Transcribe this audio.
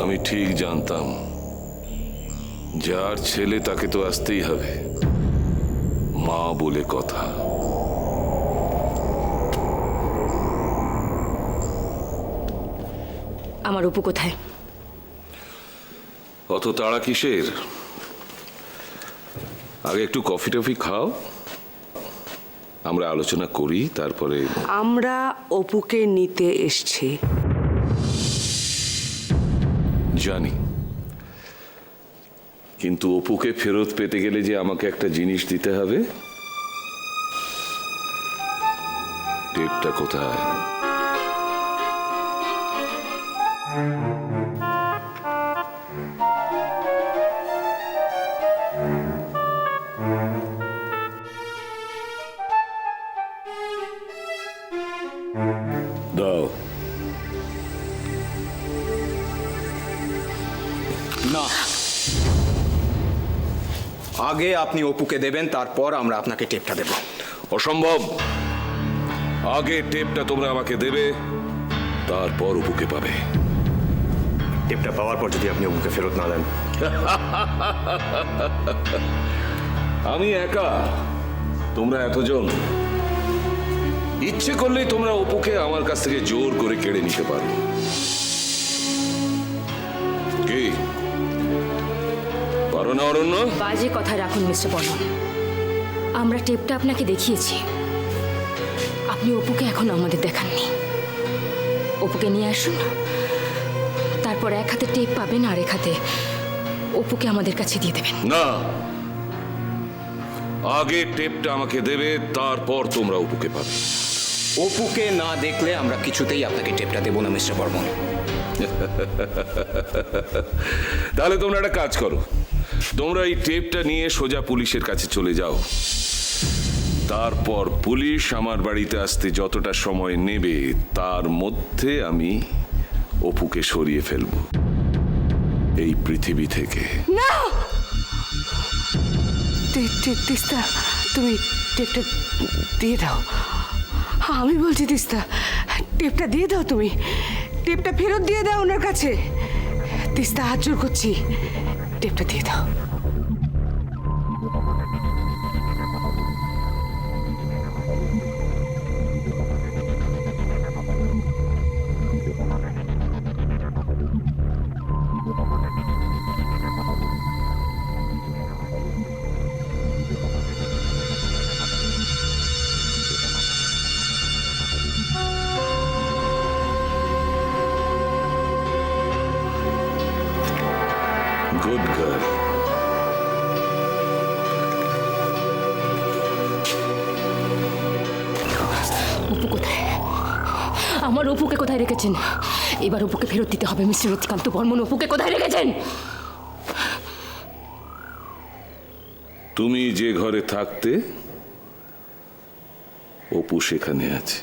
আমি ঠিক জানতাম যার ছেলে তাকে তো আসতেই হবে, মা বলে কথা। আমার অপু কোথায়? অত তাড়া কিসের? আগে একটু কফি টফি খাও, আমরা আলোচনা করি, তারপরে। আমরা অপুকে নিতে এসছি। জানি, কিন্তু অপুকে ফেরত পেতে গেলে যে আমাকে একটা জিনিস দিতে হবে। টেপটা কোথায়? দাও। না, আগে আপনি অপুকে দেবেন, তারপর আমরা আপনাকে টেপটা দেব। অসম্ভব। আগে টেপটা তোমরা আমাকে দেবে, তারপর অপুকে পাবে। টেপটা পাওয়ার পর যদি আপনি অপুকে ফেরত না দেন? আমি একা, তোমরা এতজন। ইচ্ছে করলেই তোমরা অপুকে আমার কাছ থেকে জোর করে কেড়ে নিতে পারো। কি পারো না অরণ্য? বাজে কথা রাখুন মিস্টার বর্মন। আমরা টেপটা আপনাকে দেখিয়েছি, আপনি অপুকে এখনো আমাদের দেখাননি। অপুকে নিয়ে আসুন, তারপর এক হাতে টেপ পাবেন আর এক হাতে অপুকে আমাদের কাছে দিয়ে দেবেন। না, আগে টেপটা আমাকে দেবে, তারপর তোমরা অপুকে পাবে। অপুকে না দেখলে আমরা কিছুতেই আপনাকে টেপটা দেব না মিস্টার বর্মন। তাহলে তোমরা একটা কাজ করো, তোমরা এই টেপটা নিয়ে সোজা পুলিশের কাছে চলে যাও। তারপর পুলিশ আমার বাড়িতে আসতে যতটা সময় নেবে তার মধ্যে আমি অপুকে সরিয়ে ফেলব এই পৃথিবী থেকে। না, তিস্তা, তুমি টেপটা দিয়ে দাও। আমি বলছি তিস্তা, টেপটা দিয়ে দাও। তুমি টেপটা ফেরত দিয়ে দাও ওনার কাছে। তিস্তা, হাত জোর করছি, টেপটা দিয়ে দাও। Good girl. অপু কোথায়? আমার অপুকে কোথায় রেখেছেন? এবার অপুকে ফেরত দিতে হবে মিস্টার রতিকান্ত বর্মন। অপুকে কোথায় রেখেছেন? তুমি যে ঘরে থাকতে অপু সেখানে আছে।